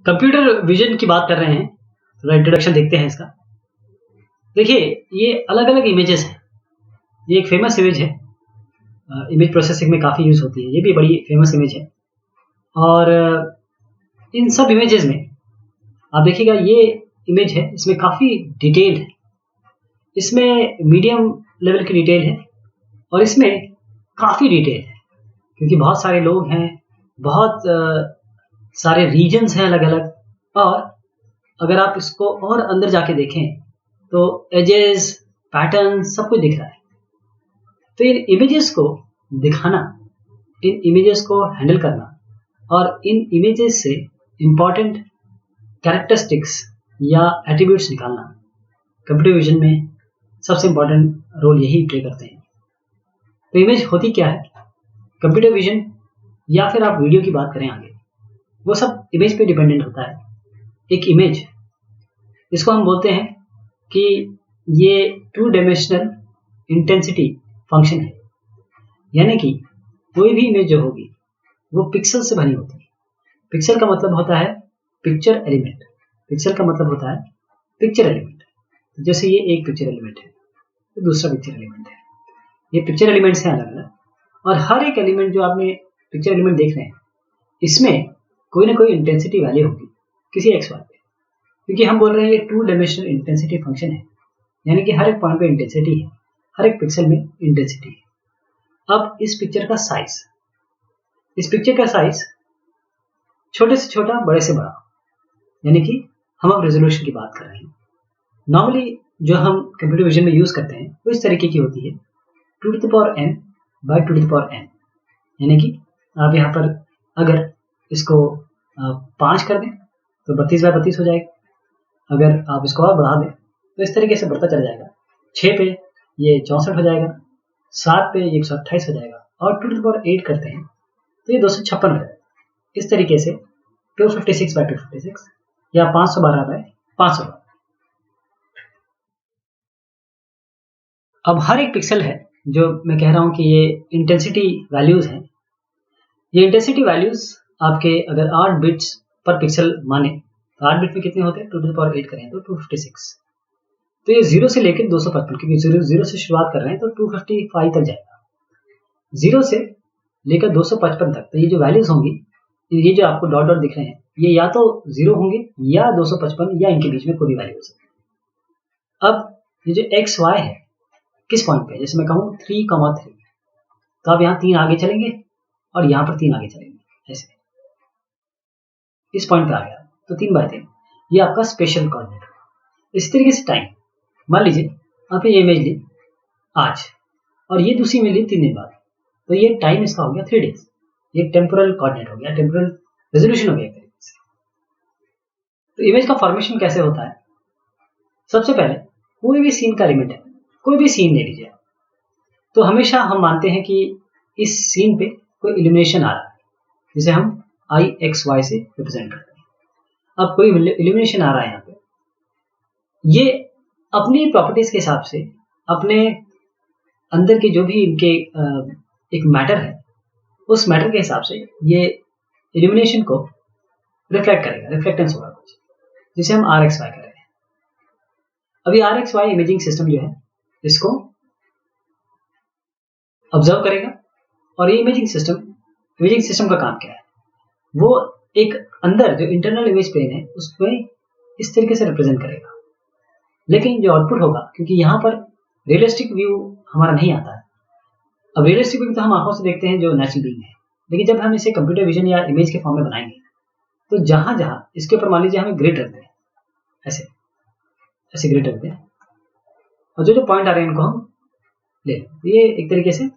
Computer vision की बात कर रहे हैं, थोड़ा इंट्रोडक्शन देखते हैं इसका। देखिए, ये अलग-अलग इमेजेस हैं। ये एक फेमस इमेज है, इमेज प्रोसेसिंग में काफ़ी यूज़ होती है। ये भी बड़ी फेमस इमेज है और इन सब इमेजेस में आप देखिएगा ये इमेज है, इसमें काफ़ी डिटेल्ड है। इसमें मीडियम लेवल की डिटेल है और इसमें काफ़ी डिटेल है क्योंकि बहुत सारे लोग हैं, बहुत सारे रीजन्स हैं अलग-अलग। और अगर आप इसको और अंदर जाके देखें तो एजेस, पैटर्न सब कुछ दिख रहा है। तो इन इमेजेस को दिखाना, इन इमेजेस को हैंडल करना और इन इमेजेस से इम्पॉर्टेंट कैरेक्टरिस्टिक्स या एट्रीब्यूट्स निकालना कंप्यूटर विजन में सबसे इम्पॉर्टेंट रोल यही प्ले करते हैं। तो इमेज होती क्या है? कंप्यूटर विजन या फिर आप वीडियो की बात करें आगे, वो सब इमेज पे डिपेंडेंट होता है। एक इमेज, इसको हम बोलते हैं कि ये 2 डायमेंशनल इंटेंसिटी फंक्शन है, यानी कि कोई भी इमेज जो होगी वो पिक्सल से बनी होती है। पिक्सल का मतलब होता है पिक्चर एलिमेंट, पिक्सल का मतलब होता है पिक्चर एलिमेंट। जैसे ये एक पिक्चर एलिमेंट है, तो दूसरा पिक्चर एलिमेंट है। ये पिक्चर एलिमेंट्स हैं अलग-अलग और हर एक एलिमेंट जो आपने पिक्चर एलिमेंट देख रहे हैं, इसमें कोई ना कोई इंटेंसिटी वैल्यू होगी किसी एक्स वाई पे, क्योंकि हम बोल रहे हैं ये 2 डायमेंशनल इंटेंसिटी फंक्शन है, यानी कि हर एक पॉइंट पे इंटेंसिटी है, हर एक पिक्सल में इंटेंसिटी है। अब इस पिक्चर का साइज, इस पिक्चर का साइज छोटे से छोटा, बड़े से बड़ा, यानी कि हम अब रेजोल्यूशन की बात कर रहे हैं। नॉर्मली जो हम कंप्यूटर विजन में यूज करते हैं वो इस तरीके की होती है 2n by 2n, यानी कि आप यहाँ पर अगर इसको 5 कर दें तो 32 by 32 हो जाएगा। अगर आप इसको और बढ़ा दें तो इस तरीके से बढ़ता चला जाएगा। 6 पे ये 64 हो जाएगा, 7 पे ये 128 हो जाएगा और 2 करते हैं तो ये 256 हो जाएगा। इस तरीके से 256 by 256 या 512 by 512। अब हर एक पिक्सल है, जो मैं कह रहा हूं कि ये इंटेंसिटी वैल्यूज हैं। ये इंटेंसिटी वैल्यूज आपके अगर 8 बिट्स पर पिक्सल माने तो 8 बिट में कितने होते हैं? 2 करें तो 256। तो ये 0 से लेकर 255, क्योंकि 0 से शुरुआत कर रहे हैं तो 255 तक जाएगा। 0 से लेकर 255 तक, तो ये जो वैल्यूज होंगी, ये जो आपको डॉट डॉट दिख रहे हैं, ये या तो 0 होंगे या 255 या इनके बीच में कोई भी वैल्यू हो सकती है। अब ये जो एक्स वाई है किस पॉइंट पे, जैसे मैं कहूँ 3,3, तो आप यहाँ 3 आगे चलेंगे और यहाँ पर 3 आगे चलेंगे, ऐसे इस पॉइंट पे आ गया तो 3 बाय 3, ये आपका स्पेशल कोऑर्डिनेट। इस तरीके से टाइम, मान लीजिए आपने ये इमेज ली आज और ये दूसरी इमेज ली 3 दिन बाद, तो ये टाइम इसका हो गया 3 डेज। ये टेम्पोरल कोऑर्डिनेट हो गया, टेम्पोरल रेजोल्यूशन हो गया एक तरीके से। तो इमेज का फॉर्मेशन कैसे होता है? सबसे पहले कोई भी सीन का एलिमेंट है, कोई भी सीन ले लीजिए, तो हमेशा हम मानते हैं कि इस सीन पे कोई इल्यूमिनेशन आ रहा है, जिसे हम IXY से रिप्रेजेंट करते हैं। अब कोई इल्यूमिनेशन आ रहा है यहाँ पे, ये अपनी प्रॉपर्टीज के हिसाब से, अपने अंदर के जो भी इनके एक मैटर है, उस मैटर के हिसाब से ये इल्यूमिनेशन को रिफ्लेक्ट करेगा, रिफ्लेक्टेंस होगा कुछ, जिसे हम RXY कर रहे हैं। अभी RXY इमेजिंग सिस्टम जो है इसको ऑब्जर्व करेगा और ये इमेजिंग सिस्टम का काम क्या है? वो एक अंदर जो इंटरनल इमेज प्लेन है उसमें इस तरीके से रिप्रेजेंट करेगा, लेकिन जो आउटपुट होगा, क्योंकि यहाँ पर रियलिस्टिक व्यू हमारा नहीं आता है। अब रियलिस्टिक व्यू तो हम आंखों से देखते हैं जो नेचुरल बीइंग है, लेकिन जब हम इसे कंप्यूटर विजन या इमेज के फॉर्म में बनाएंगे तो जहां जहां इसके ऊपर मान लीजिए हमें ग्रिड रखते हैं, ऐसे ऐसे ग्रिड रखते हैं और जो जो पॉइंट आ रहे हैं इनको हम ले लें, ये एक तरीके से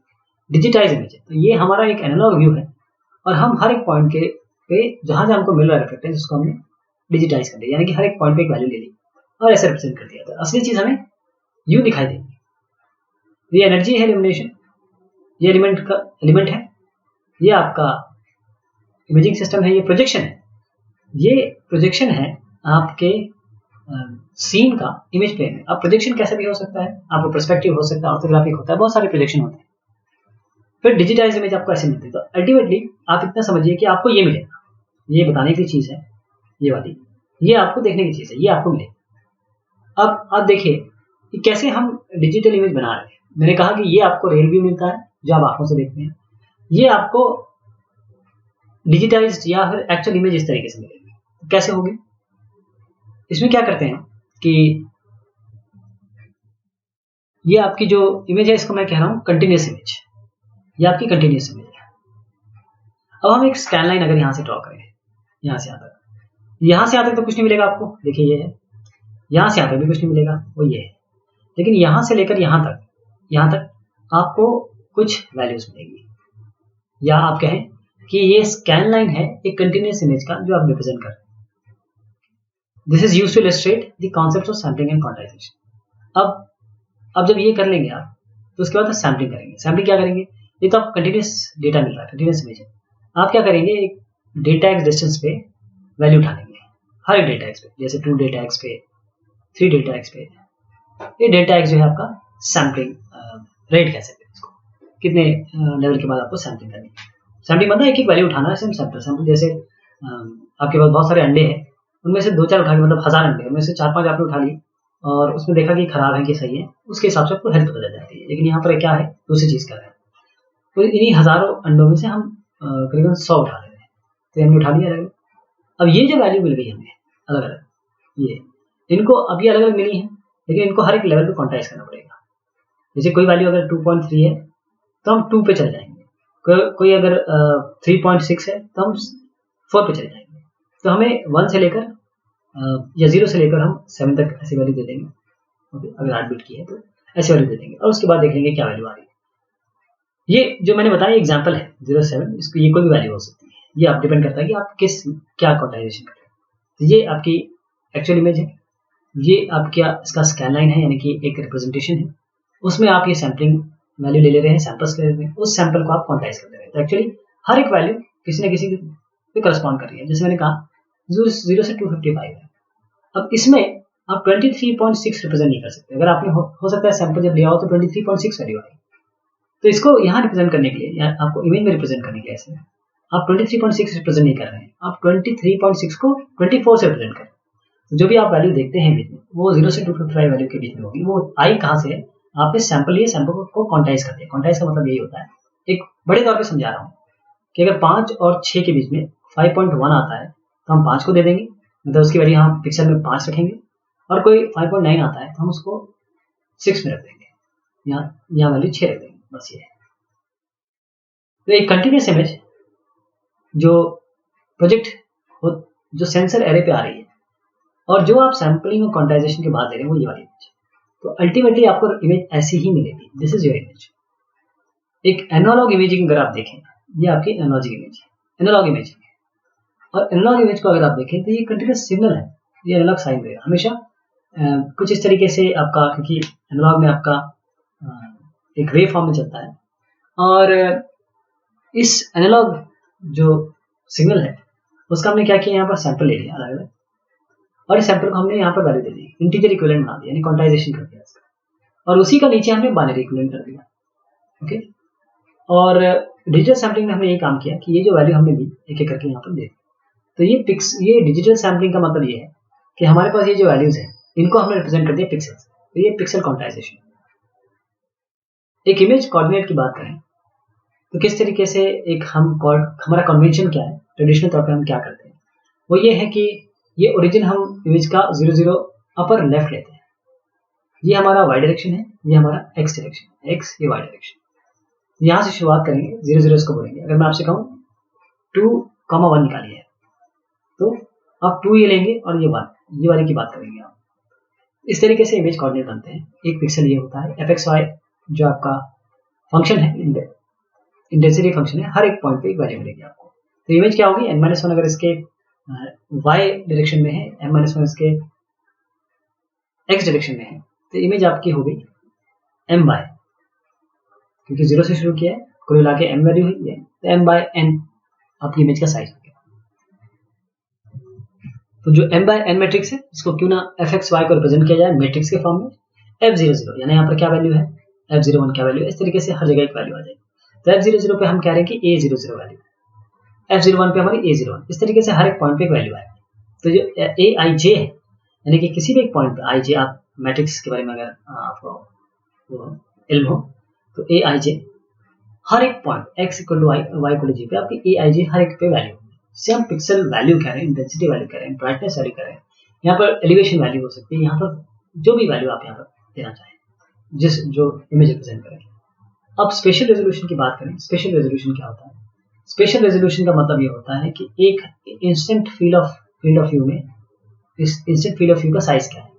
डिजिटाइज इमेज है। तो ये हमारा एक एनालॉग व्यू है और हम हर एक पॉइंट के पे जहां जहां हमको मिल रहा है रिफ्लेक्टेंस, उसको हमने डिजिटाइज कर दिया, यानी कि हर एक पॉइंट पे एक वैल्यू ले ली और ऐसे रिप्रेजेंट कर दिया। तो असली चीज हमें यू दिखाई देगी। ये एनर्जी है इल्यूमिनेशन, ये एलिमेंट है, ये आपका इमेजिंग सिस्टम है, ये प्रोजेक्शन है। ये प्रोजेक्शन है आपके सीन का इमेज प्लेन में। अब प्रोजेक्शन कैसे भी हो सकता है, आपका पर्सपेक्टिव हो सकता है, ऑर्थोग्राफिक होता है, बहुत सारे प्रोजेक्शन होते हैं। फिर डिजिटाइज इमेज आपको ऐसे मिलती है। तो अल्टीमेटली आप इतना समझिए कि आपको ये मिलेगा, ये बताने की चीज है ये वाली, ये आपको देखने की चीज़ है, ये आपको मिलेगी। अब देखिए कि कैसे हम डिजिटल इमेज बना रहे हैं। मैंने कहा कि ये आपको रियल व्यू मिलता है जो आप आंखों से देखते हैं, ये आपको डिजिटाइज्ड या फिर एक्चुअल इमेज इस तरीके से मिलेगी। कैसे होगी? इसमें क्या करते हैं कि ये आपकी जो इमेज है इसको मैं कह रहा हूँ कंटिन्यूस इमेज, ये आपकी कंटिन्यूस इमेज है। अब हम एक स्कैन लाइन अगर यहाँ से ड्रॉ करें, यहाँ से यहाँ तक तो कुछ नहीं मिलेगा आपको, देखिए ये है, यहाँ से यहाँ तक भी कुछ नहीं मिलेगा, वो ये है। लेकिन यहाँ से लेकर यहाँ तक आपको कुछ वैल्यूज मिलेगी, या आप कहें कि ये स्कैन लाइन है एक कंटिन्यूस इमेज का जो आप रिप्रेजेंट कर रहे हैं। This is used to illustrate the concept of sampling and quantization. अब जब ये कर लेंगे आप, तो उसके बाद सैम्पलिंग करेंगे। सैम्पलिंग क्या करेंगे? ये तो आप कंटिन्यूस डेटा मिल रहा है, कंटिन्यूस इमेज है, आप क्या करेंगे, एक डेटा एक्स डिस्टेंस पे वैल्यू उठा लेंगे, हर एक डेटा एक्स पे, जैसे 2 डेटा एक्स पे, 3 डेटा एक्स पे। ये डेटा एक्स जो है आपका सैम्पलिंग रेट कह सकते हैं इसको, कितने लेवल के बाद आपको सैम्पलिंग करनी है। सैम्पलिंग मतलब एक वैल्यू उठाना है, सैम्पल जैसे आपके पास बहुत सारे अंडे हैं, उनमें से 2-4 उठा के, मतलब 1000 अंडे, उनमें से 4-5 आपने उठा ली और उसमें देखा कि खराब है कि सही है, उसके हिसाब से आपको हेल्थ बदल जाती है। लेकिन यहाँ पर क्या है, दूसरी चीज़ कर रहे हैं, तो इन्हीं हज़ारों अंडों में से हम करीबन 100 उठा रहे हैं, तो हमने उठा लिया अलग। अब ये जो वैल्यू मिल गई हमें अलग अलग, ये इनको अब ये अलग अलग मिली है, लेकिन इनको हर एक लेवल पे क्वांटाइज करना पड़ेगा। जैसे कोई वैल्यू अगर 2.3 है तो हम 2 पे चले जाएंगे, कोई अगर 3.6 है तो हम 4 पे चले जाएंगे। तो हमें 1 से लेकर या 0 से लेकर हम 7 तक ऐसी वैल्यू दे देंगे। ओके, अगर 8 बिट की है तो ऐसी वैल्यू दे देंगे, और उसके बाद देख लेंगे क्या वैल्यू आ रही है। ये जो मैंने बताया एग्जाम्पल है 07, इसको ये कोई भी वैल्यू हो सकती है, ये आप डिपेंड करता है कि आप क्या क्वांटाइजेशन कर रहे हैं। तो ये आपकी एक्चुअल इमेज है, ये आपका इसका स्कैन लाइन है, यानी कि एक रिप्रेजेंटेशन है, उसमें आप ये सैम्पलिंग वैल्यू ले रहे हैं, सैंपल्स ले रहे हैं, उस सैंपल को आप क्वांटाइज कर दे रहे हैं। तो एक्चुअली हर एक वैल्यू किसी न किसी पे करस्पॉन्ड कर रही है। जैसे मैंने कहा 0 से 255 है, अब इसमें आप 23.6 रिप्रेजेंट नहीं कर सकते। अगर आपने हो सकता है सैंपल जब लिया हो तो 23.6 वैल्यू आई, तो इसको यहाँ रिप्रेजेंट करने के लिए, या आपको इमेज में रिप्रेजेंट करने के लिए ऐसे आप 23.6 रिप्रेजेंट नहीं कर रहे हैं, आप 23.6 को 24 से रिप्रेजेंट करें। तो जो भी आप वैल्यू देखते हैं बीच में, वो 0 से 255 वैल्यू के बीच में होगी। वो आई कहाँ से है? आपने सैंपल लिए, सैंपल को क्वांटाइज कर दिया। क्वांटाइज का मतलब यही होता है, एक बड़े तौर पे समझा रहा हूँ कि अगर 5 और 6 के बीच में 5.1 आता है तो हम 5 को दे देंगे, मतलब उसकी वैल्यू हम पिक्सल में 5 रखेंगे, और कोई 5.9 आता है तो हम उसको 6 में रख देंगे, यहाँ वैल्यू 6 रख देंगे, बस ये है। तो एक कंटिन्यूस इमेज जो प्रोजेक्ट जो सेंसर एरे पे आ रही है, और जो आप सैम्पलिंग और क्वांटाइजेशन के बाद दे रहे हैं, वो ये वाली इमेज। तो अल्टीमेटली आपको इमेज ऐसी ही मिलेगी। This is your image. एक एनालॉग इमेजिंग अगर आप देखें, ये आपकी एनालॉजिक इमेज है, एनालॉग इमेजिंग है। और एनालॉग इमेज को अगर आप देखें तो ये कंटिन्यूस सिग्नल है, ये एनालॉग साइन वेव हमेशा कुछ इस तरीके से आपका, क्योंकि एनालॉग में आपका एक वेव फॉर्म में चलता है, और इस एनालॉग जो सिग्नल है उसका हमने क्या किया, यहाँ पर सैंपल ले लिया अलग अलग, और इस सैंपल को हमने यहाँ पर वैल्यू दे दी, इंटीजर इक्विवेलेंट बना दिया, यानी क्वांटाइजेशन कर दिया इसका, और उसी का नीचे हमने बाइनरी इक्विवेलेंट कर दिया। ओके, और डिजिटल सैम्पलिंग में हमने ये काम किया कि ये जो वैल्यू हमने दी एक एक करके यहाँ पर दे दी। तो ये डिजिटल सैम्पलिंग का मतलब ये है कि हमारे पास ये जो वैल्यूज हैं इनको हमने रिप्रेजेंट कर दिया पिक्सल से, तो ये पिक्सल क्वांटाइजेशन। एक इमेज कोऑर्डिनेट की बात करें तो किस तरीके से एक हमारा कन्वेंशन क्या है, ट्रेडिशनल तौर पे हम क्या करते हैं, वो ये है कि ये ओरिजिन हम इमेज का 00 अपर लेफ्ट लेते हैं, ये हमारा वाई डायरेक्शन है, ये हमारा एक्स डायरेक्शन, एक्स ये वाई डायरेक्शन। यहाँ से शुरुआत करेंगे, 00 इसको बोलेंगे। अगर मैं आपसे कहूँ 2,1 निकालिए, तो आप 2 ये लेंगे और ये 1, ये वाले की बात करेंगे आप। इस तरीके से इमेज कोऑर्डिनेट बनते हैं। एक पिक्सल ये होता है, fxy जो आपका फंक्शन है, इंटेंसिटी फंक्शन है, हर एक पॉइंट पे एक वैल्यू मिलेगी आपको। तो इमेज क्या होगी, n-1 अगर इसके y डायरेक्शन में है, m-1 इसके x डायरेक्शन में है, तो इमेज आपकी हो गई m/, क्योंकि 0 से शुरू किया है, कुल मिला के m वैल्यू हुई है, तो m/n आपकी इमेज का साइज हो गया। तो जो m/n मैट्रिक्स है, इसको क्यों ना fxy को रिप्रेजेंट किया जाए मैट्रिक्स के फॉर्म में, f00 यानी यहाँ पर क्या वैल्यू है, f01 क्या वैल्यू है, इस तरीके से हर जगह एक वैल्यू आ जाएगी। तो f00 पे हम कह रहे हैं कि a00 वैल्यू, f01 पे हमारी a01, इस तरीके से हर एक पॉइंट पे एक वैल्यू आएगी। तो जो ए आई जे है, यानी कि किसी भी एक पॉइंट पे आई जे, आप मैट्रिक्स के बारे में अगर आपको इल्म हो तो ए आई जे हर एक point x equal to y equal to जी पे आपकी ए आई जे हर एक पे वैल्यू, से हम पिक्सल वैल्यू कह रहे हैं, इंटेंसिटी वैल्यू कह रहे हैं, ब्राइटनेस वैल्यू कह रहे हैं, यहाँ पर एलिवेशन वैल्यू हो सकती है, यहाँ पर जो भी वैल्यू आप यहाँ पर देना चाहें, जिस जो इमेज रिप्रेजेंट करेंगे। अब स्पेशल रेजोल्यूशन की बात करें, स्पेशल रेजोल्यूशन क्या होता है? स्पेशल रेजोल्यूशन का मतलब ये होता है कि एक इंस्टेंट फील्ड ऑफ व्यू में इस इंस्टेंट फील्ड ऑफ व्यू का साइज क्या है।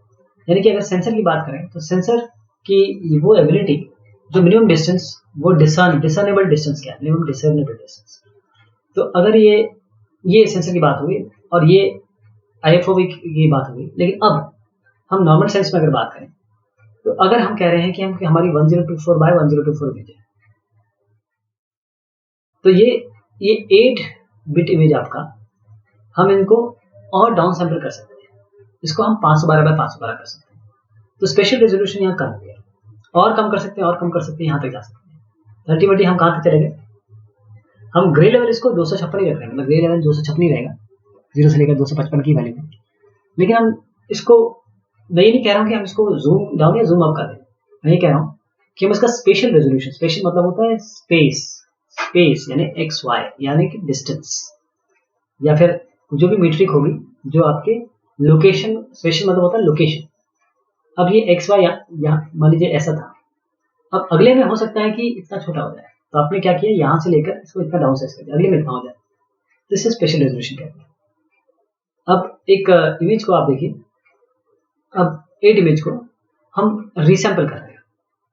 यानी कि अगर सेंसर की बात करें तो सेंसर की वो एबिलिटी जो मिनिमम डिस्टेंस, वो डिसर्नेबल डिस्टेंस क्या है, मिनिमम डिसर्नेबल डिस्टेंस। तो अगर ये सेंसर की बात हुई और ये IFOV की बात हुई, लेकिन अब हम नॉर्मल सेंस में अगर बात करें तो अगर हम कह रहे हैं कि हमारी 1024 बाय 1024 इमेज है, तो ये 8 बिट इमेज आपका, हम इनको और डाउन सैंपल कर सकते हैं, इसको हम 512 बाय 512 कर सकते हैं। तो स्पेशल रेजोल्यूशन यहाँ कम हो गया, और कम कर सकते हैं, और कम कर सकते हैं, यहाँ तक जा सकते हैं। अल्टीमेटली हम कहाँ तक चले गए, हम ग्रे लेवल इसको 256 ही रख रहे हैं, मतलब ग्रे लेवल 256 ही रहेगा, 0 से लेकर 255 की वैल्यू में। लेकिन हम इसको, मैं ये नहीं कह रहा हूँ कि हम इसको जूम डाउन या जूम अप कर दें, मैं ये कह रहा हूँ कि हम इसका स्पेशल रेजोल्यूशन, स्पेशल मतलब होता है स्पेस यानी एक्स वाई, यानी कि डिस्टेंस, या फिर जो भी मीट्रिक होगी जो आपके लोकेशन, स्पेशल मतलब होता है लोकेशन। अब ये एक्स वाई यहाँ मान लीजिए ऐसा था, अब अगले में हो सकता है कि इतना छोटा हो जाए, तो आपने क्या किया, यहाँ से लेकर इसको इतना डाउन साइज कर दिया, अगले में इतना हो जाए, तो इसे स्पेशल रेजोल्यूशन कहते हैं। अब एक इमेज को आप देखिए, अब 8 इमेज को हम रीसैंपल कर रहे हैं,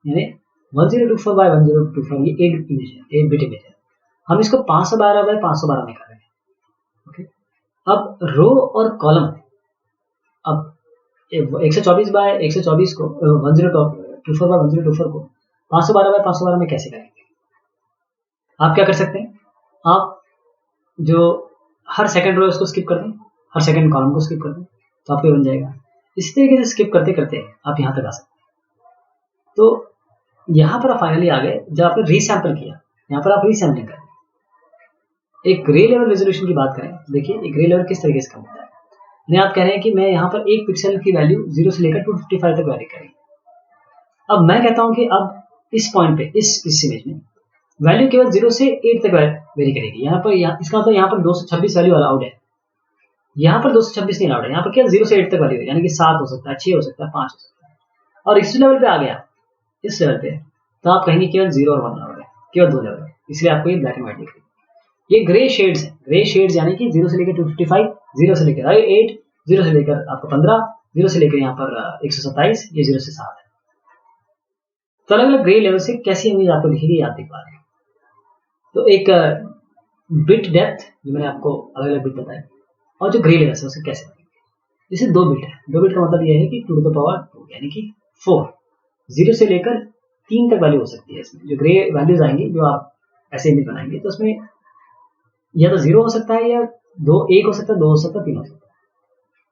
यानी 1024 बाय 1024 ये 8 इमेज है, 8 बिट इमेज है, हम इसको 512 बाय 512 में कर रहे हैं। ओके, अब रो और कॉलम, अब 124 बाय 124 को 1024 बाय 1024 को 512 बाय 512 में कैसे करेंगे? आप क्या कर सकते हैं, आप जो हर सेकंड रो उसको स्किप कर दें, हर सेकंड कॉलम को स्किप कर दें, तो आपको बन जाएगा। इसी तरीके से स्किप करते करते आप यहाँ तक आ सकते हैं। तो यहाँ पर आप फाइनली आ गए जब आपने रीसैंपल किया, यहाँ पर आप रीसैंपलिंग करें। एक ग्रे लेवल रेजोल्यूशन की बात करें, देखिए एक ग्रे लेवल किस तरीके से कम होता है। नहीं, आप कह रहे हैं कि मैं यहाँ पर एक पिक्सल की वैल्यू 0 से लेकर 255 तक वैरी करेंगे। अब मैं कहता हूँ कि अब इस पॉइंट पे, इस इमेज में वैल्यू केवल 0 से 8 तक वेरी करेगी। यहाँ पर इसका मतलब यहाँ पर 226 वैल्यू अलाउड है, यहाँ पर 226 नहीं अलाउड है, यहाँ पर क्या 0 से 8 तक वैल्यू है, यानी कि 7 हो सकता है, 6 हो सकता है, 5 हो सकता है। और इस लेवल पे आ गया, इस लेवल पे, तो आप कहेंगे केवल 0 और 1 लेवल है, केवल 2 लेवल है, इसलिए आपको ये ब्लैक एंड व्हाइट दिख रही है। ये ग्रे शेड्स है, ग्रे शेड्स यानी कि 0 से लेकर 255, 0 से लेकर 8, 0 से लेकर आपको 15, 0 से लेकर यहाँ पर 127, ये 0 से 7 है। तो अलग अलग ग्रे लेवल से कैसी इमेज आपको दिखेगी आप देख पा रहे हैं। तो एक बिट डेप्थ जो मैंने आपको अलग अलग बिट बताया, और जो ग्रे लेवल है उसे कैसे करेंगे। जैसे 2 बिट है, 2 बिट का मतलब यह है कि 2 to the power 2 यानी कि 4, 0 से लेकर 3 तक वैल्यू हो सकती है। इसमें जो ग्रे वैल्यूज आएंगी, जो आप ऐसे इमेज बनाएंगे, तो उसमें या तो 0 हो सकता है, या 1 हो सकता है, 2 हो सकता है, 3 हो सकता है,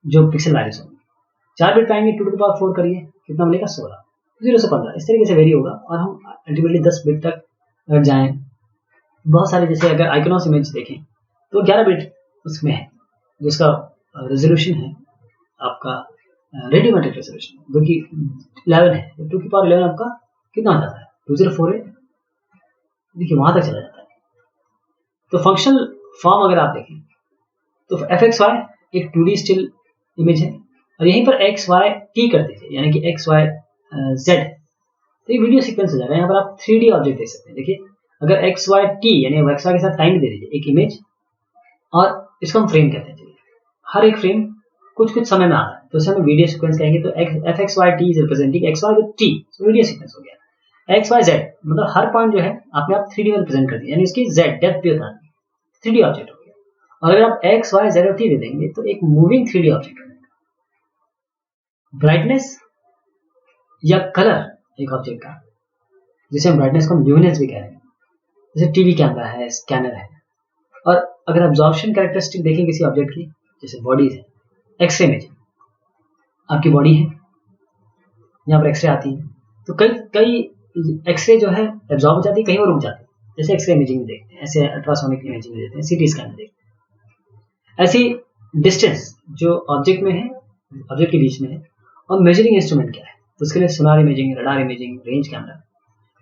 जो पिक्सल वैल्यूज होंगे। 4 बिट पाएंगे, 2 to the power 4 करिए, कितना मिलेगा 16, 0 से 15, इस तरीके से वेरी होगा। और हम अल्टीमेटली 10 बिट तक अगर जाएं, बहुत सारे, जैसे अगर आइकनॉस इमेज देखें तो 11 बिट उसमें है, जिसका रेजोल्यूशन है आपका रेडियोमेट्रिक रेजोल्यूशन, जो कि 11 है, 2 की पावर 11 आपका कितना जाता है, 2048, देखिए वहां तक चला जाता है। तो फंक्शनल फॉर्म अगर आप देखें तो fxy एक 2D स्टिल इमेज है, और यहीं पर xy t कर दीजिए, यानी कि xy z, तो ये वीडियो सीक्वेंस हो जाएगा। यहाँ पर आप 3D ऑब्जेक्ट देख सकते हैं। देखिए अगर xy t यानी xy के साथ टाइम दे दीजिए एक इमेज, और इसको हम फ्रेम कहते हैं। चलिए हर एक फ्रेम कुछ कुछ समय में आ रहा है, तो उसे हम वीडियो सीक्वेंस कहेंगे। तो fxy t is representing xy with t, तो वीडियो सीक्वेंस हो गया। xyz मतलब हर पॉइंट जो है आपने आप 3D में रिप्रेजेंट कर दिया, यानी इसकी z डेप्थ भी बता दी, 3D ऑब्जेक्ट हो गया। और अगर आप x y z और t दे देंगे तो एक मूविंग 3D ऑब्जेक्ट हो जाएगा। ब्राइटनेस या कलर एक ऑब्जेक्ट का, जिसे हम ब्राइटनेस को ल्यूमिनेंस भी कह रहे हैं, जैसे टीवी कैमरा है, स्कैनर है। और अगर एब्जॉर्प्शन कैरेक्टरिस्टिक देखें किसी ऑब्जेक्ट की, जैसे बॉडीज है, एक्सरे में आपकी बॉडी है, यहाँ पर एक्सरे आती है, तो कई एक्सरे जो है एब्जॉर्ब हो जाती है, कहीं और रुक जाती है, जैसे एक्सरे इमेजिंग देखते हैं, ऐसे अल्ट्रासोनिक इमेजिंग देते हैं, सीटी स्कैन देखते हैं। ऐसी डिस्टेंस जो ऑब्जेक्ट में है, ऑब्जेक्ट के बीच में है, और मेजरिंग इंस्ट्रूमेंट क्या है, तो उसके लिए sonar imaging, radar imaging, range camera.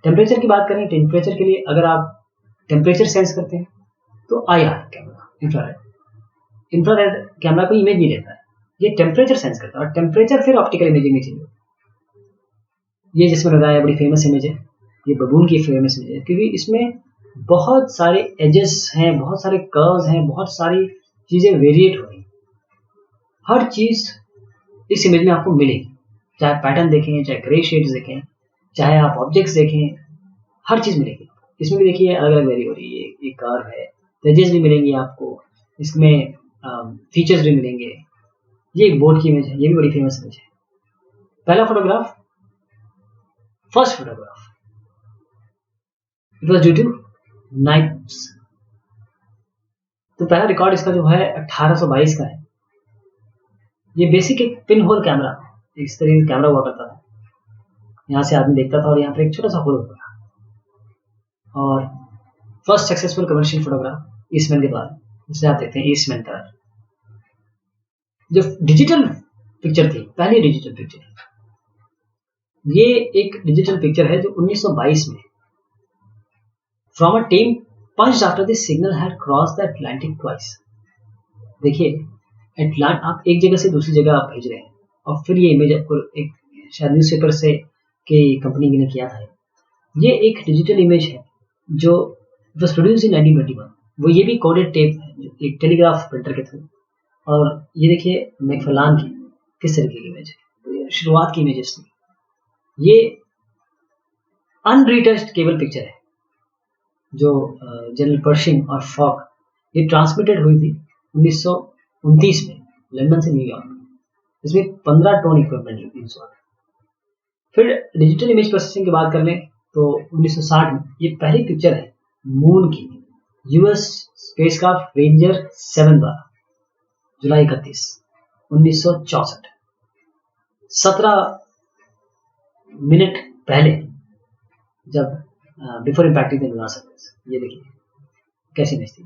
Temperature की बात करें, टेम्परेचर के लिए अगर आप टेम्परेचर सेंस करते हैं तो IR कैमरा, इंफ्रारेड कैमरा कोई इमेज नहीं लेता है, ये टेम्परेचर सेंस करता है, और टेम्परेचर फिर ऑप्टिकल इमेजिंग में चाहिए। ये जिसमें लगाया बड़ी फेमस इमेज है, ये बबून की फेमस इमेज है, क्योंकि इसमें बहुत सारे एजेस हैं, बहुत सारे कर्व्स हैं, बहुत सारी चीजें वेरिएट हो रही, हर चीज इस इमेज में आपको मिलेगी, चाहे पैटर्न देखें, चाहे ग्रे शेड्स देखें, चाहे आप ऑब्जेक्ट्स देखें, हर चीज मिलेगी। इसमें भी देखिए अलग अलग वेरी हो रही है, ये कर्व है, एजेस भी मिलेंगी आपको, इसमें फीचर्स भी मिलेंगे। ये एक बोर्ड की इमेज है, ये भी बड़ी फेमस इमेज है। पहला photograph, first photograph, it was due to nights. तो पहला रिकॉर्ड इसका जो है 1822 का है। ये बेसिक एक पिन होल कैमरा, इस तरह का कैमरा हुआ करता था, यहाँ से आदमी देखता था और यहाँ पर एक छोटा सा होल होता था। और first successful commercial photograph Eastman के द्वारा, जिसे आप देखते हैं ईस्टमैन कलर। जो डिजिटल पिक्चर थी, पहली डिजिटल पिक्चर, ये एक डिजिटल पिक्चर है जो 1922 में, from a team punched after the signal had crossed the Atlantic twice. देखिए आप एक जगह से दूसरी जगह आप भेज रहे हैं, और फिर ये इमेज आपको एक शायद न्यूज़पेपर से की कंपनी ने किया था। ये एक डिजिटल इमेज है जो was produced in 1921। वो ये भी कोडेड टेप है, एक टेलीग्राफ प्रिंटर के थ्रू। और ये देखिए मैकफार्लान की किस तरीके की इमेज है, तो शुरुआत की इमेजेस थी। ये अनरीटच्ड केबल पिक्चर है जो जनरल पर्शिंग और फॉक, ये ट्रांसमिटेड हुई थी 1929 में लंदन से न्यूयॉर्क। इसमें 15 टोन इक्विपमेंट यूज हुआ। फिर डिजिटल इमेज प्रोसेसिंग की बात कर लें तो 1960 में ये पहली पिक्चर है मून की, यूएस स्पेसक्राफ्ट रेंजर 7 द्वारा, जुलाई 31, 1964, 17 मिनट पहले, जब before impacting the lunar surface. ये देखिए कैसी इमेज थी।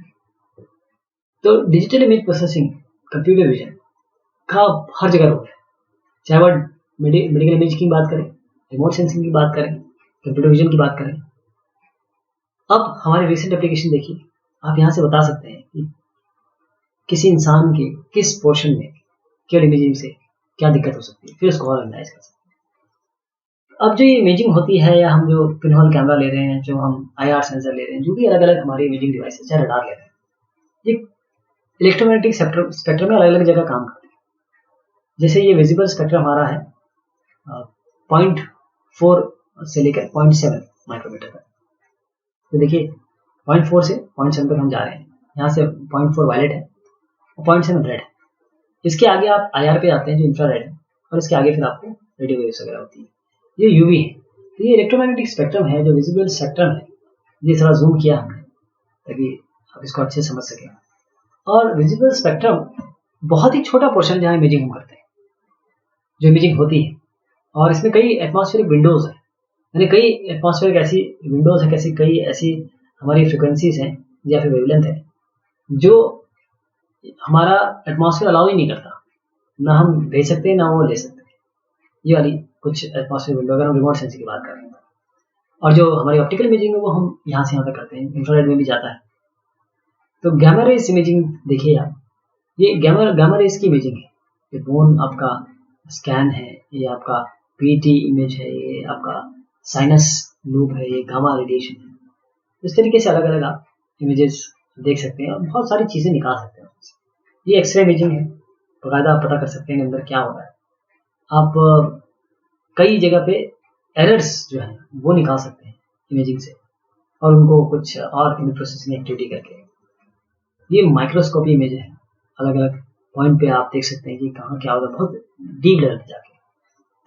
तो digital image processing, computer vision का हर जगह रोल है, चाहे वह मेडिकल इमेज की बात करें, रिमोट सेंसिंग की बात करें, कंप्यूटर विजन की बात करें। अब हमारे रिसेंट एप्लीकेशन देखिए, आप यहाँ से बता सकते हैं कि किसी इंसान के किस पोर्शन में केवल इमेजिंग से क्या दिक्कत हो सकती है, फिर उसको और एनालाइज कर सकते हैं। अब जो ये इमेजिंग होती है, या हम जो पिनहोल कैमरा ले रहे हैं, जो हम IR सेंसर ले रहे हैं, जो भी अलग अलग हमारी इमेजिंग डिवाइस है, चाहे रडार ले रहे हैं, ये इलेक्ट्रोमैग्नेटिक स्पेक्ट्रम में अलग अलग जगह काम करते हैं। जैसे ये विजिबल स्पेक्ट्रम हमारा है 0.4 से लेकर 0.7 माइक्रोमीटर तक। तो देखिए 0.4 से 0.7 तक हम जा रहे हैं, यहाँ से 0.4 वायलेट है और 0.7 रेड है। इसके आगे आप IR पे जाते हैं जो इंफ्रारेड है, और इसके आगे फिर आपको रेडियो वेव्स वगैरह होती है, ये UV है। तो ये इलेक्ट्रोमैग्नेटिक स्पेक्ट्रम है जो विजिबल स्पेक्ट्रम है। ये थोड़ा जूम किया हमने ताकि आप इसको अच्छे से समझ सकें। और विजिबल स्पेक्ट्रम बहुत ही छोटा पोर्शन जहाँ इमेजिंग हम करते हैं, जो इमेजिंग होती है, और इसमें कई एटमॉस्फेरिक विंडोज है, यानी कई एटमॉस्फेरिक ऐसी विंडोज है, कैसी कई ऐसी हमारी फ्रिक्वेंसीज हैं या फिर वेवलेंथ है जो हमारा एटमॉस्फेयर अलाउ ही नहीं करता, ना हम भेज सकते हैं ना वो ले सकते हैं। ये वाली कुछ एटमॉस्फेयर विंडो, अगर हम रिमोट सेंसिंग की बात कर रहे हैं। और जो हमारी ऑप्टिकल इमेजिंग है वो हम यहाँ से यहाँ तक करते हैं, इंफ्रारेड में भी जाता है। तो गामा रेज इमेजिंग देखिए आप, ये गामा रेज की इमेजिंग है। ये बोन आपका स्कैन है, ये आपका PET इमेज है, ये आपका साइनस लूप है, ये गामा रेडिएशन है। इस तरीके से अलग अलग आप इमेजेस देख सकते हैं और बहुत सारी चीज़ें निकाल सकते हैं। ये एक्सरे इमेजिंग है, बाकायदा आप पता कर सकते हैं अंदर क्या हो रहा है। आप कई जगह पे एरर्स जो है वो निकाल सकते हैं इमेजिंग से, और उनको कुछ और इमेज प्रोसेसिंग एक्टिविटी करके। ये माइक्रोस्कोपी इमेज है, अलग अलग पॉइंट पे आप देख सकते हैं कि कहाँ क्या हो रहा है, बहुत डीप लेवल पे जाके।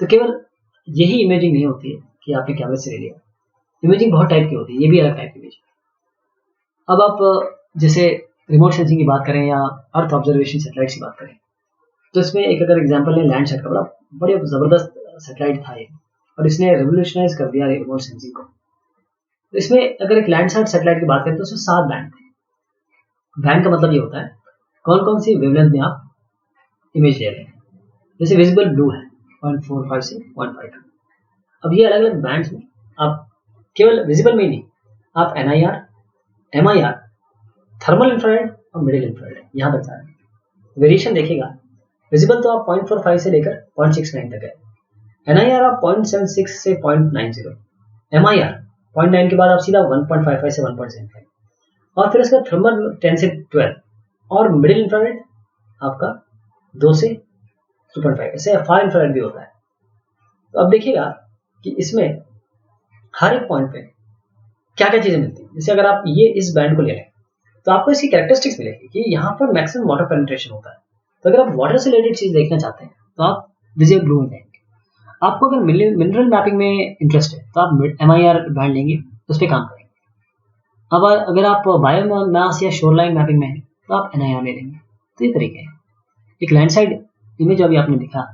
तो केवल यही इमेजिंग नहीं होती है कि आपने कैमरे से ले लिया, इमेजिंग बहुत टाइप की होती है, ये भी अलग टाइप की इमेज। अब आप जैसे रिमोट सेंसिंग की बात करें या अर्थ ऑब्जर्वेशन सैटेलाइट की बात करें, तो इसमें एक अगर एग्जांपल लें लैंडसैट का, बड़े ज़बरदस्त सैटेलाइट था ये, और इसने रेवोल्यूशनाइज कर दिया रिमोट सेंसिंग को। तो इसमें अगर एक लैंडसैट सैटेलाइट की बात करें तो उसमें 7 बैंड थे। बैंड का मतलब ये होता है कौन कौन सी वेवलेंथ में आप इमेज ले रहे हैं। जैसे विजिबल ब्लू है 0.45 से 0.52। अब ये अलग अलग बैंड्स में आप केवल विजिबल में ही नहीं, आप NIR, MIR, थर्मल इंफ्रारेड और मिडिल इंफ्रारेड यहाँ तक जा रहे हैं। वेरिएशन देखिएगा, विजिबल तो आप 0.45 से लेकर 0.69 तक है, NIR आप 0.76 से 0.90, MIR 0.9 के बाद आप सीधा 1.55 से 1.75, और फिर उसका थर्मल 10 से 12, और मिडिल इंफ्रारेड आपका 2 से 2.5, ऐसे फार इंफ्रारेड भी होता है। तो अब देखिएगा कि इसमें हर एक पॉइंट पे क्या क्या चीजें मिलती हैं। जैसे अगर आप ये इस बैंड को ले लें तो आपको इसकी कैरेक्टरिस्टिक्स मिलेगी कि यहाँ पर मैक्सिमम वाटर पेनिट्रेशन होता है। तो अगर आप वाटर से रिलेटेड चीज देखना चाहते हैं तो आप विजिबल ब्लू में जाएंगे। आपको अगर मिनरल मैपिंग में इंटरेस्ट है तो आप MIR बैंड लेंगे, उस पर काम करेंगे। अब अगर आप बायोमास या शोरलाइन मैपिंग में है तो आप NIR ले लेंगे। तो ये तरीके हैं। एक लैंडसाइड इमेज अभी आपने दिखा,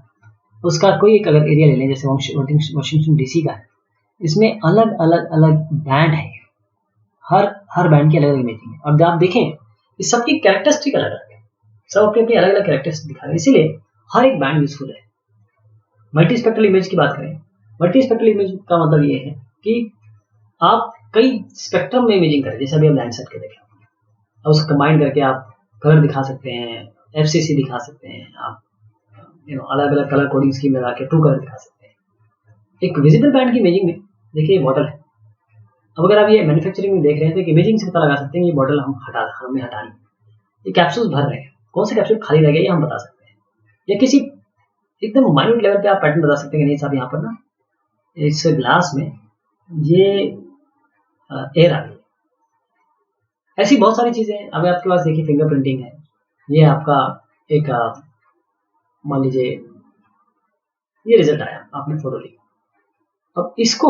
उसका कोई एक अगर एरिया ले लें, जैसे वाशिंगटन DC का है, इसमें अलग अलग अलग बैंड है, हर बैंड की अलग अलग इमेजिंग है। और जब आप देखें इस सबकी कैरेक्टरिस्टिक अलग अलग है, सब अपनी अपनी अलग अलग कैरेक्टरिस्टिक दिखा रहे हैं, इसीलिए हर एक बैंड यूजफुल है। मल्टीस्पेक्ट्रल इमेज की बात करें, मल्टीस्पेक्ट्रल इमेज का मतलब ये है कि आप कई स्पेक्ट्रम में इमेजिंग करें। जैसे अभी हम लैंडसेट के देखें, अब उसको कंबाइन करके आप कलर दिखा सकते हैं, FCC दिखा सकते हैं, आप अलग अलग कलर कोडिंग स्कीम लगा के ट्रू कलर दिखा सकते हैं। एक विजिबल बैंड की इमेजिंग में देखिए ये बॉटल है। अब अगर आप ये मैन्युफैक्चरिंग में देख रहे हैं तो इमेजिंग से पता लगा सकते हैं ये बॉटल हमें हटानी, ये कैप्सूल्स भर रहे हैं, कौन से कैप्सूल खाली रह गए ये हम बता सकते हैं। या किसी एकदम माइन्यूट लेवल पे आप पैटर्न बता सकते हैं कि नहीं साहब यहाँ पर ना इस ग्लास में ये एयर आ गई। ऐसी बहुत सारी चीजें हैं। अभी आपके पास देखिए फिंगर प्रिंटिंग है, ये आपका एक मान लीजिए ये रिजल्ट आया, आपने फोटो ली। अब इसको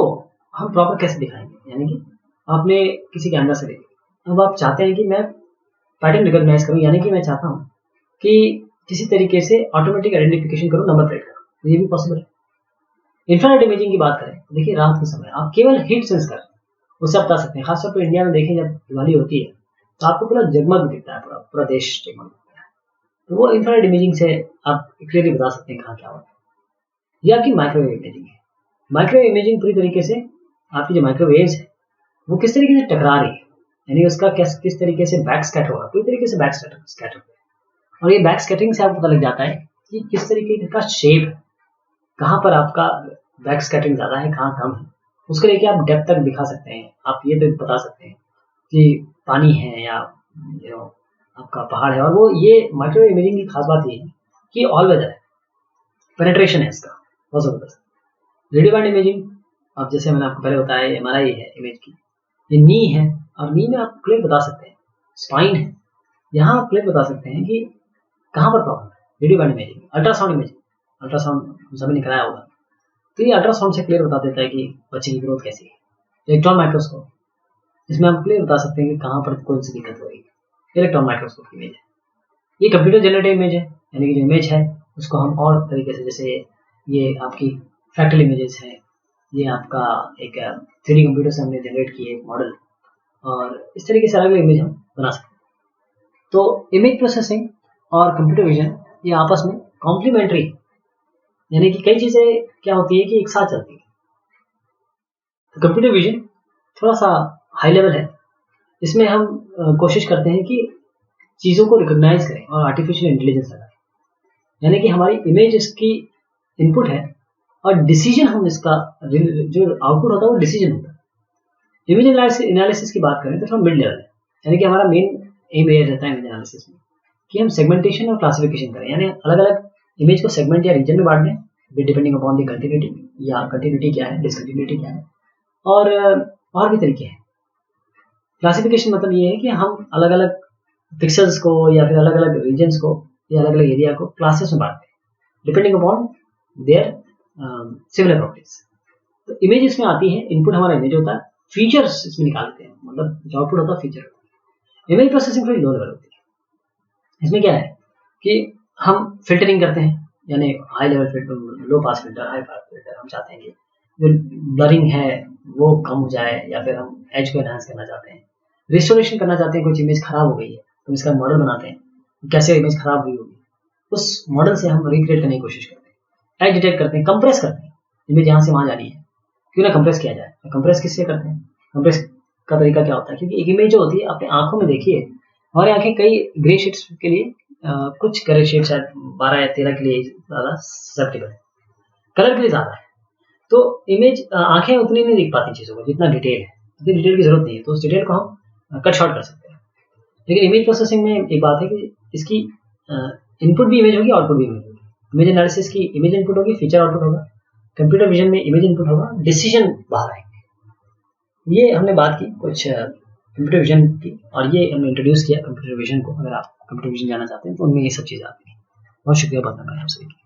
हम प्रॉपर कैसे दिखाएंगे, यानी कि आपने किसी कैमरा से देखी, अब आप चाहते हैं कि मैं पैटर्न रिकॉग्नाइज करूं, यानी कि मैं चाहता हूं कि किसी तरीके से ऑटोमेटिक आइडेंटिफिकेशन करूं, नंबर प्लेट करूं, तो ये भी पॉसिबल है। इंफ्रारेड इमेजिंग की बात करें तो देखिए रात के समय आप केवल हीट सेंस कर उससे आप बता सकते हैं। खासतौर पर इंडिया में देखें जब दिवाली होती है तो आपको पूरा जगमग दिखता है, पूरा देश जगमग दिखता है, तो वो इंफ्रारेड इमेजिंग से आप क्लियरली बता सकते हैं कहाँ क्या होता है। ये आपकी माइक्रोवेव इमेजिंग है। माइक्रोवेव इमेजिंग पूरी तरीके से आपकी जो माइक्रोवेव्स है वो किस तरीके से टकरा रही है, यानी उसका किस तरीके से बैक स्कैटर होगा, पूरी तरीके से बैक स्कैटर। और ये बैक स्कैटरिंग से आपको पता लग जाता है कि किस तरीके का शेप है, कहाँ पर आपका बैक स्कैटरिंग ज्यादा है, कहाँ कम है। उसको लेके आप डेप्थ तक दिखा सकते हैं। आप ये तो बता सकते हैं कि पानी है या आपका पहाड़ है। और वो ये माइक्रोवेव इमेजिंग की खास बात ये है कि ऑल वेदर है, पेनिट्रेशन है इसका बहुत जबरदस्त। रेडियो बैंड इमेजिंग, अब जैसे मैंने आपको पहले बताया ये हमारा ये है इमेज की, ये नी है, और नी में आप क्लियर बता सकते हैं। स्पाइन है, यहाँ आप क्लियर बता सकते हैं कि कहाँ पर प्रॉब्लम है। Radio band imaging, ultrasound imaging, ultrasound हम सभी ने कराया होगा, तो ये अल्ट्रासाउंड से क्लियर बता देता है कि बच्चे की ग्रोथ कैसी है। इलेक्ट्रॉन माइक्रोस्कोप, इसमें हम क्लियर बता सकते हैं कि कहाँ पर कौन सी दिक्कत हो रही है। इलेक्ट्रॉन माइक्रोस्कोप की इमेज है। ये कंप्यूटर जनरेटेड इमेज है, यानी कि जो इमेज है उसको हम और तरीके से, जैसे ये आपकी फ्रैक्टल इमेजेस है, ये आपका एक 3D कंप्यूटर से हमने जनरेट किए मॉडल, और इस तरीके से अलग अलग इमेज हम बना सकते हैं। तो इमेज प्रोसेसिंग और कंप्यूटर विजन ये आपस में कॉम्प्लीमेंट्री, यानी कि कई चीजें क्या होती है कि एक साथ चलती है। तो कंप्यूटर विजन थोड़ा सा हाई लेवल है, इसमें हम कोशिश करते हैं कि चीजों को रिकॉग्नाइज करें और आर्टिफिशियल इंटेलिजेंस लगाएं, यानी कि हमारी इमेज इसकी इनपुट है और डिसीजन हम इसका जो आउटपुट होता है वो डिसीजन होता है। इमेज एनालिसिस की बात करें तो थोड़ा मिड लेवल है, यानी कि हमारा मेन एम ये रहता है इमेज एनालिसिस में कि हम सेगमेंटेशन और क्लासिफिकेशन करें, यानी अलग अलग इमेज को सेगमेंट या रीजन में बांट दें डिपेंडिंग अपॉन दी कंटिन्यूटी, या कंटिन्यूटी क्या है, डिसकंटिन्यूटी क्या है, और भी तरीके हैं। क्लासिफिकेशन मतलब ये है कि हम अलग अलग पिक्सेल्स को या फिर अलग अलग रीजन्स को या अलग अलग एरिया को क्लासेस में बांटते हैं depending upon their similar properties. तो इमेज इसमें आती है, इनपुट हमारा इमेज होता है, फीचर्स इसमें निकालते हैं, मतलब जो आउटपुट होता है फीचर होता है। इमेज प्रोसेसिंग थोड़ी लो लेवल होती है। इसमें क्या है कि हम फिल्टरिंग करते हैं, यानी high level filter, low pass filter, high pass filter. हम चाहते हैं कि जो ब्लरिंग है वो कम हो जाए, या फिर हम एज को एनहांस करना चाहते हैं, रिस्टोरेशन करना चाहते हैं, कुछ इमेज खराब हो गई है तो इसका मॉडल बनाते हैं कैसे इमेज खराब हुई होगी, उस मॉडल से हम रिक्रिएट करने की कोशिश करते हैं, एज डिटेक्ट करते हैं, कंप्रेस करते हैं, इमेज यहाँ से वहाँ जानी है, क्यों ना कंप्रेस किया जाए। कंप्रेस किससे करते हैं, कंप्रेस का तरीका क्या होता है, क्योंकि एक इमेज जो होती है अपने आंखों में देखिए, हमारी आंखें कई ग्रे शेड्स के लिए कुछ ग्रे शेड शायद 12 या 13 के लिए ज़्यादा ससेप्टेबल है, कलर के लिए ज़्यादा है। तो इमेज आंखें उतनी नहीं देख पाती चीज़ों को जितना डिटेल है, इतनी डिटेल की जरूरत नहीं है, तो उस डिटेल को हम कट शॉर्ट कर सकते हैं। लेकिन इमेज प्रोसेसिंग में एक बात है कि इसकी इनपुट भी इमेज होगी, आउटपुट भी इमेज होगी। इमेज एनालिसिस की इमेज इनपुट होगी, फीचर आउटपुट होगा, कंप्यूटर विजन में इमेज इनपुट होगा, डिसीजन बाहर आएंगे। ये हमने बात की कुछ कंप्यूटर विजन की, और ये हमने इंट्रोड्यूस किया कंप्यूटर विजन को। अगर आप कंप्यूटर विजन जाना चाहते हैं तो उनमें ये सब चीज़ें आती हैं। बहुत शुक्रिया बात करना है आप सभी।